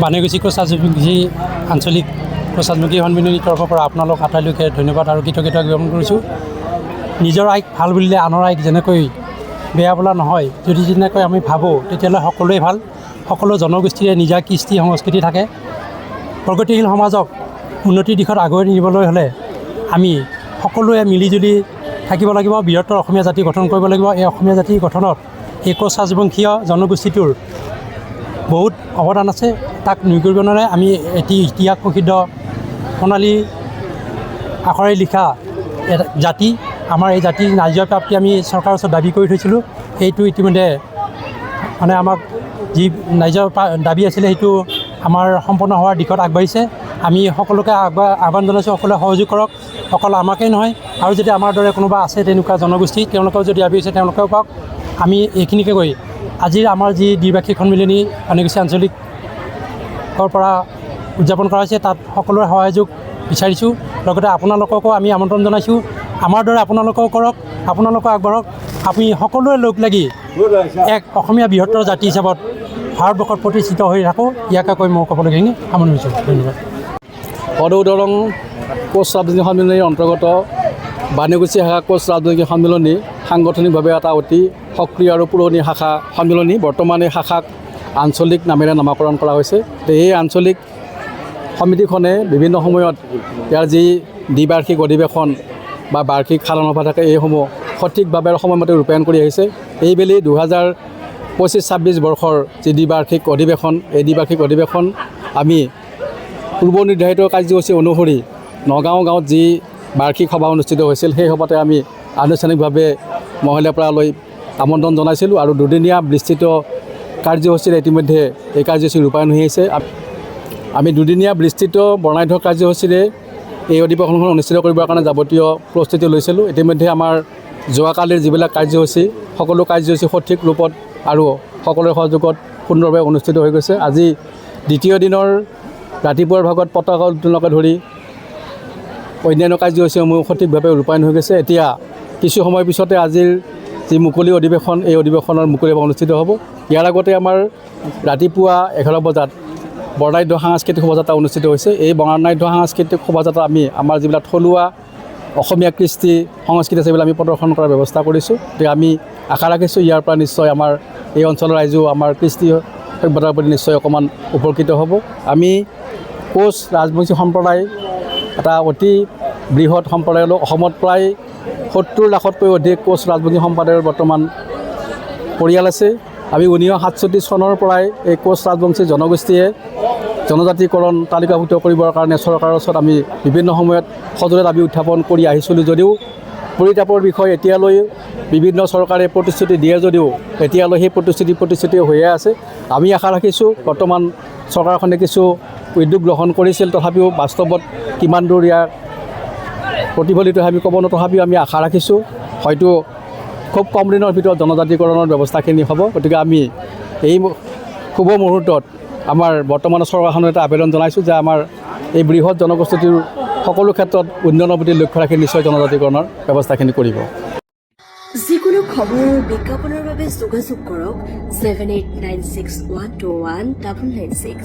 বানেগুচি কোচাজমুখী আঞ্চলিক কোচাজমুখী সন্মিলনীৰ তৰফৰ পৰা আপোনালোক আটাইলৈকে ধন্যবাদ আৰু কৃতজ্ঞতা জ্ঞাপন কৰিছোঁ। নিজৰ আইক ভাল বুলিলে আনৰ আইক যেনেকৈ বেয়া বোলা নহয়, যদি যেনেকৈ আমি ভাবোঁ তেতিয়াহ'লে সকলোৱে ভাল। সকলো জনগোষ্ঠীৰে নিজা কৃষ্টি সংস্কৃতি থাকে। প্ৰগতিশীল সমাজক উন্নতিৰ দিশত আগুৱাই নিবলৈ হ'লে আমি সকলোৱে মিলিজুলি থাকিব লাগিব, বৃহত্তৰ অসমীয়া জাতি গঠন কৰিব লাগিব। এই অসমীয়া জাতি গঠনত এই কোচ ৰাজবংশীয় জনগোষ্ঠীটোৰ বহুত অৱদান আছে, তাক নুই কৰিব নোৱাৰে। আমি এটি ইতিহাস প্ৰসিদ্ধ সোণালী আখৰে লিখা জাতি। আমাৰ এই জাতিৰ ন্যায্য প্ৰাপ্তি আমি চৰকাৰৰ ওচৰত দাবী কৰি থৈছিলোঁ। সেইটো ইতিমধ্যে মানে আমাক যি ন্যায্য দাবী আছিলে সেইটো আমাৰ সম্পন্ন হোৱাৰ দিশত আগবাঢ়িছে। আমি সকলোকে আহ্বান জনাইছোঁ, সকলোৱে সহযোগ কৰক। অকল আমাকেই নহয়, আৰু যদি আমাৰ দৰে কোনোবা আছে তেনেকুৱা জনগোষ্ঠী, তেওঁলোকেও যদি দাবী আছে তেওঁলোকেও পাওক। আমি এইখিনিকে কৈ আজিৰ আমাৰ যি দ্বিবাৰ্ষিক সন্মিলনী বানেগুচি আঞ্চলিকৰ পৰা উদযাপন কৰা হৈছে, তাত সকলোৰে সহযোগ বিচাৰিছোঁ। লগতে আপোনালোককো আমি আমন্ত্ৰণ জনাইছোঁ, আমাৰ দৰে আপোনালোকেও কৰক, আপোনালোকেও আগবাঢ়ক। আমি সকলোৱে লগ লাগি এক অসমীয়া বৃহত্তৰ জাতি হিচাপত ভাৰতবৰ্ষত প্ৰতিষ্ঠিত হৈ ৰাখোঁ। ইয়াকে কৈ মই ক'বলগীয়াখিনি সামৰিছোঁ। ধন্যবাদ। সদৌ দৰং কোচ ৰাজনৈতিক সন্মিলনীৰ অন্তৰ্গত বানেগুচি শাখা কোচ ৰাজনৈতিক সন্মিলনী সাংগঠনিকভাৱে এটা অতি সক্ৰিয় আৰু পুৰণি শাখা সন্মিলনী। বৰ্তমান এই শাখাক আঞ্চলিক নামেৰে নামাকৰণ কৰা হৈছে। এই আঞ্চলিক সমিতিখনে বিভিন্ন সময়ত ইয়াৰ যি দ্বিবাৰ্ষিক অধিৱেশন বা বাৰ্ষিক সাধাৰণ সভা থাকে, এইসমূহ সঠিকভাৱে সময়মতে ৰূপায়ণ কৰি আহিছে। এইবেলি 2025-26 বৰ্ষৰ যি দ্বিবাৰ্ষিক অধিৱেশন, এই দ্বিবাৰ্ষিক অধিৱেশন আমি পূৰ্ব নিৰ্ধাৰিত কাৰ্যসূচী অনুসৰি নগাঁও গাঁৱত যি বাৰ্ষিক সভা অনুষ্ঠিত হৈছিল, সেই সভাতে আমি আনুষ্ঠানিকভাৱে মহিলাৰ পৰা লৈ আমন্ত্ৰণ জনাইছিলোঁ আৰু দুদিনীয়া বিস্তৃত কাৰ্যসূচীৰে ইতিমধ্যে এই কাৰ্যসূচী ৰূপায়ণ হৈ আহিছে। আমি দুদিনীয়া বিস্তৃত বৰ্ণাঢ্য কাৰ্যসূচীৰে এই অধিৱেশনখন অনুষ্ঠিত কৰিবৰ কাৰণে যাৱতীয় প্ৰস্তুতি লৈছিলোঁ। ইতিমধ্যে আমাৰ যোৱাকালিৰ যিবিলাক কাৰ্যসূচী, সকলো কাৰ্যসূচী সঠিক ৰূপত আৰু সকলোৰে সহযোগত সুন্দৰভাৱে অনুষ্ঠিত হৈ গৈছে। আজি দ্বিতীয় দিনৰ ৰাতিপুৱাৰ ভাগত পতাকা উত্তোলনকে ধৰি অন্যান্য কাৰ্যসূচীসমূহ সঠিকভাৱে ৰূপায়ণ হৈ গৈছে। এতিয়া কিছু সময়ৰ পিছতে আজিৰ যি মুকলি অধিৱেশন, এই অধিৱেশনৰ মুকলি সভা অনুষ্ঠিত হ'ব। ইয়াৰ আগতে আমাৰ ৰাতিপুৱা 11 বজাত বৰ্ণাঢ্য সাংস্কৃতিক শোভাযাত্ৰা অনুষ্ঠিত হৈছে। এই বৰ্ণাঢ্য সাংস্কৃতিক শোভাযাত্ৰা আমি আমাৰ যিবিলাক থলুৱা অসমীয়া কৃষ্টি সংস্কৃতি আছে সেইবিলাক আমি প্ৰদৰ্শন কৰাৰ ব্যৱস্থা কৰিছোঁ। গতিকে আমি আশা ৰাখিছোঁ ইয়াৰ পৰা নিশ্চয় আমাৰ এই অঞ্চলৰ ৰাইজেও আমাৰ কৃষ্টি সভ্যতাৰ প্ৰতি নিশ্চয় অকণমান উপকৃত হ'ব। আমি কোচ ৰাজবংশী সম্প্ৰদায় এটা অতি বৃহৎ সম্প্ৰদায়। অসমত প্ৰায় 70 লাখতকৈ অধিক কোচ ৰাজবংশী সম্প্ৰদায়ৰ বৰ্তমান পৰিয়াল আছে। আমি 1967 চনৰ পৰাই এই কোচ ৰাজবংশী জনগোষ্ঠীয়ে জনজাতিকৰণ তালিকাভুক্ত কৰিবৰ কাৰণে চৰকাৰৰ ওচৰত আমি বিভিন্ন সময়ত সজোৰে দাবী উত্থাপন কৰি আহিছিলোঁ। যদিও পৰিতাপৰ বিষয়, এতিয়ালৈ বিভিন্ন চৰকাৰে প্ৰতিশ্ৰুতি দিয়ে যদিও এতিয়ালৈ সেই প্ৰতিশ্ৰুতি হৈয়ে আছে। আমি আশা ৰাখিছোঁ বৰ্তমান চৰকাৰখনে কিছু উদ্যোগ গ্ৰহণ কৰিছিল, তথাপিও বাস্তৱত কিমান দূৰ ইয়াৰ প্ৰতিফলিত আমি ক'ব নোৱাৰোঁ। তথাপিও আমি আশা ৰাখিছোঁ হয়তো খুব কম দিনৰ ভিতৰত জনজাতিকৰণৰ ব্যৱস্থাখিনি হ'ব। গতিকে আমি এই শুভ মুহূৰ্তত আমাৰ বৰ্তমানৰ চৰকাৰখনৰ এটা আবেদন জনাইছোঁ যে আমাৰ এই বৃহৎ জনগোষ্ঠীটোৰ সকলো ক্ষেত্ৰত উন্নয়নৰ প্ৰতি লক্ষ্য ৰাখি নিশ্চয় জনজাতিকৰণৰ ব্যৱস্থাখিনি কৰিব। যিকোনো খবৰ বিজ্ঞাপনৰ বাবে যোগাযোগ কৰক 7896121996।